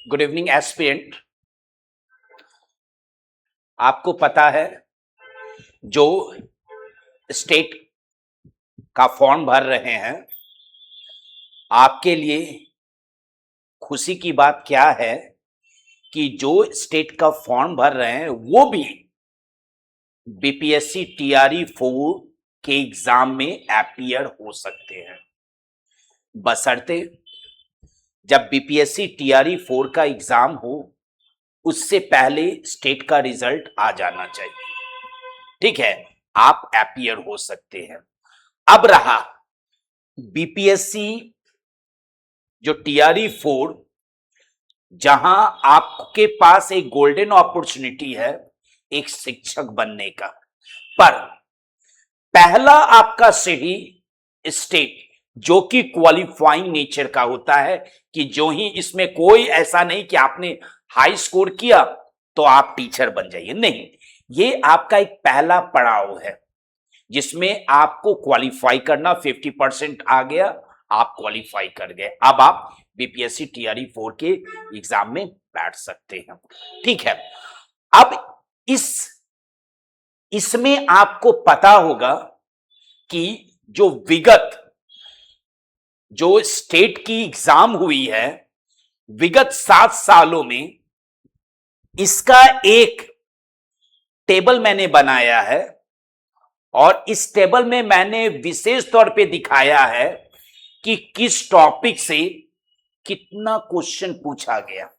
Good evening aspirant. आपको पता है जो स्टेट का फॉर्म भर रहे हैं, आपके लिए खुशी की बात क्या है कि जो स्टेट का फॉर्म भर रहे हैं वो भी बीपीएससी टीआरई 4 के एग्जाम में अपीयर हो सकते हैं, बशर्ते जब बीपीएससी टीआरई 4 का एग्जाम हो उससे पहले स्टेट का रिजल्ट आ जाना चाहिए। ठीक है, आप अपीयर हो सकते हैं। अब रहा बीपीएससी जो टीआरई 4, जहां आपके पास एक गोल्डन अपॉर्चुनिटी है एक शिक्षक बनने का, पर पहला आपका सीढ़ी स्टेट जो कि क्वालिफाइंग नेचर का होता है कि जो ही इसमें कोई ऐसा नहीं कि आपने हाई स्कोर किया तो आप टीचर बन जाइए, नहीं, ये आपका एक पहला पड़ाव है जिसमें आपको क्वालिफाई करना। 50% आ गया, आप क्वालिफाई कर गए, अब आप बीपीएससी टीआरई 4 के एग्जाम में बैठ सकते हैं। ठीक है, अब इसमें आपको पता होगा कि जो विगत जो स्टेट की एग्जाम हुई है विगत 7 सालों में, इसका एक टेबल मैंने बनाया है और इस टेबल में मैंने विशेष तौर पे दिखाया है कि किस टॉपिक से कितना क्वेश्चन पूछा गया।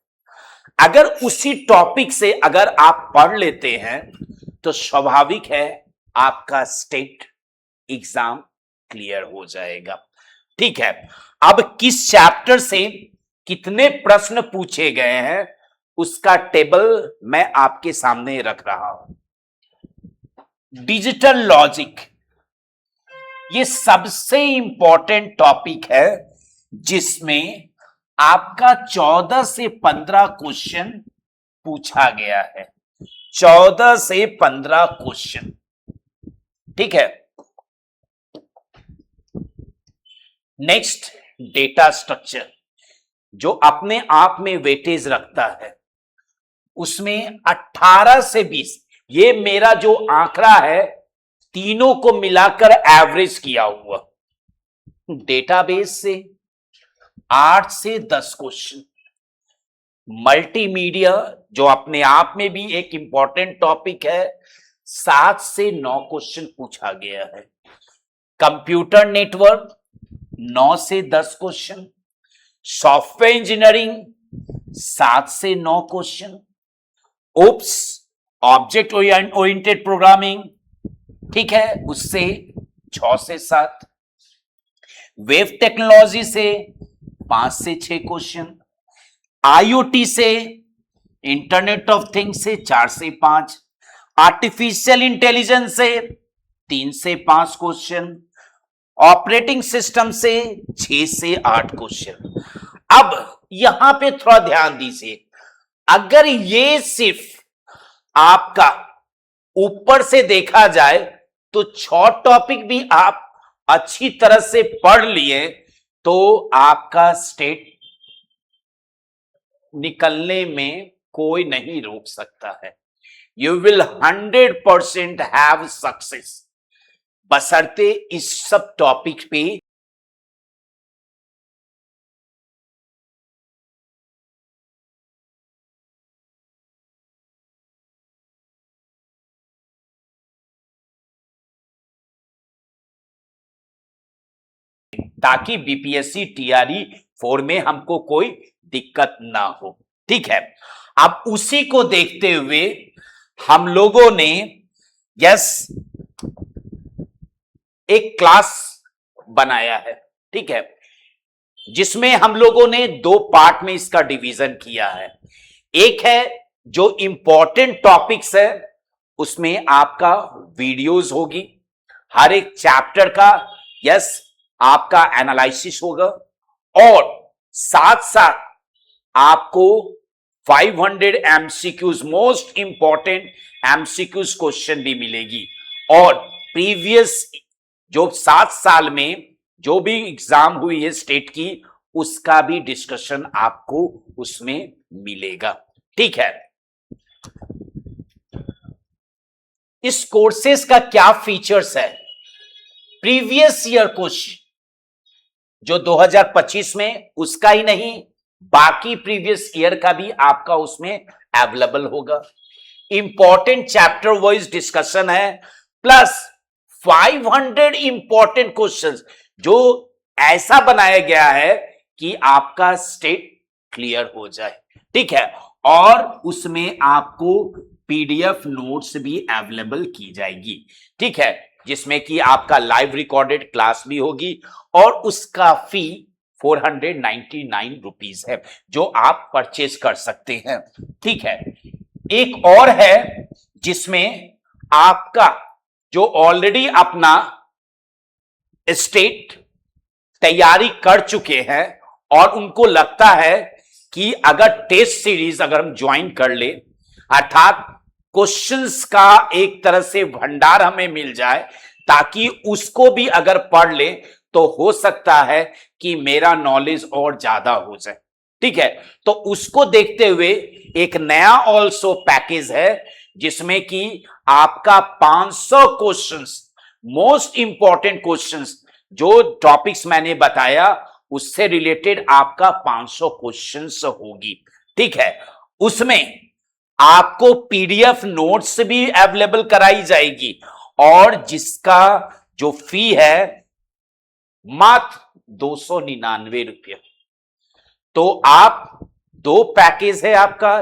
अगर उसी टॉपिक से अगर आप पढ़ लेते हैं तो स्वाभाविक है आपका स्टेट एग्जाम क्लियर हो जाएगा। ठीक है, अब किस चैप्टर से कितने प्रश्न पूछे गए हैं उसका टेबल मैं आपके सामने रख रहा हूं। डिजिटल लॉजिक ये सबसे इंपॉर्टेंट टॉपिक है जिसमें आपका 14 से 15 क्वेश्चन पूछा गया है। 14 से 15 क्वेश्चन। ठीक है, नेक्स्ट डेटा स्ट्रक्चर जो अपने आप में वेटेज रखता है, उसमें 18 से 20, ये मेरा जो आंकड़ा है तीनों को मिलाकर एवरेज किया हुआ, डेटाबेस से 8 से 10 क्वेश्चन, मल्टीमीडिया जो अपने आप में भी एक इंपॉर्टेंट टॉपिक है 7 से 9 क्वेश्चन पूछा गया है, कंप्यूटर नेटवर्क 9 से 10 क्वेश्चन, सॉफ्टवेयर इंजीनियरिंग 7 से 9 question, OOPS object oriented programming, ठीक है, उससे 6 से 7, वेब टेक्नोलॉजी से 5 से 6 क्वेश्चन, आईओटी से इंटरनेट ऑफ थिंग्स से 4 से 5, आर्टिफिशियल इंटेलिजेंस से 3 से 5 क्वेश्चन, ऑपरेटिंग सिस्टम से 6 से 8 क्वेश्चन। अब यहां पे थोड़ा ध्यान दीजिए, अगर ये सिर्फ आपका ऊपर से देखा जाए तो 6 टॉपिक भी आप अच्छी तरह से पढ़ लिए तो आपका स्टेट निकलने में कोई नहीं रोक सकता है। यू विल 100% हैव सक्सेस, बशर्ते इस सब टॉपिक पे ताकि बीपीएससी टीआरई 4 में हमको कोई दिक्कत ना हो। ठीक है, अब उसी को देखते हुए हम लोगों ने एक क्लास बनाया है, ठीक है, जिसमें हम लोगों ने 2 पार्ट में इसका डिवीजन किया है। एक है जो इंपॉर्टेंट टॉपिक्स है, उसमें आपका वीडियोस होगी, हर एक चैप्टर का आपका एनालिसिस होगा और साथ साथ आपको 500 MCQs, most important MCQs question भी मिलेगी और प्रीवियस जो 7 साल में जो भी एग्जाम हुई है स्टेट की उसका भी डिस्कशन आपको उसमें मिलेगा। ठीक है, इस कोर्सेज का क्या फीचर्स है? प्रीवियस ईयर क्वेश्चन जो 2025 में, उसका ही नहीं, बाकी प्रीवियस ईयर का भी आपका उसमें अवेलेबल होगा। इंपॉर्टेंट चैप्टर वाइज डिस्कशन है, प्लस 500 इंपॉर्टेंट क्वेश्चंस जो ऐसा बनाया गया है कि आपका स्टेट क्लियर हो जाए। ठीक है, और उसमें आपको पीडीएफ नोट्स भी अवेलेबल की जाएगी। ठीक है, जिसमें कि आपका लाइव रिकॉर्डेड क्लास भी होगी और उसका फी 499 रुपीज है जो आप परचेज कर सकते हैं। ठीक है, एक और है जिसमें आपका जो ऑलरेडी अपना स्टेट तैयारी कर चुके हैं और उनको लगता है कि अगर टेस्ट सीरीज अगर हम ज्वाइन कर ले, अर्थात क्वेश्चंस का एक तरह से भंडार हमें मिल जाए ताकि उसको भी अगर पढ़ ले तो हो सकता है कि मेरा नॉलेज और ज्यादा हो जाए। ठीक है, तो उसको देखते हुए एक नया ऑल्सो पैकेज है जिसमें कि आपका 500 क्वेश्चंस, मोस्ट इंपॉर्टेंट क्वेश्चंस जो टॉपिक्स मैंने बताया उससे रिलेटेड आपका 500 क्वेश्चंस होगी। ठीक है, उसमें आपको पीडीएफ नोट्स भी अवेलेबल कराई जाएगी और जिसका जो फी है मात्र 299 रुपये। तो आप दो पैकेज है आपका,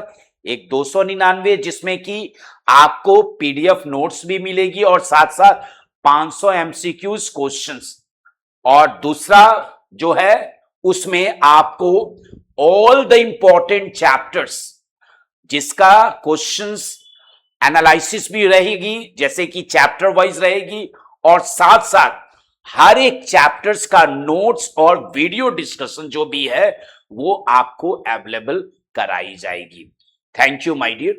एक 299 जिसमें कि आपको पीडीएफ नोट्स भी मिलेगी और साथ साथ 500 एमसीक्यूज क्वेश्चंस, और दूसरा जो है उसमें आपको ऑल द इंपॉर्टेंट चैप्टर्स जिसका क्वेश्चंस एनालिसिस भी रहेगी, जैसे कि चैप्टर वाइज रहेगी, और साथ साथ हर एक चैप्टर्स का नोट्स और वीडियो डिस्कशन जो भी है वो आपको अवेलेबल कराई जाएगी। Thank you my dear.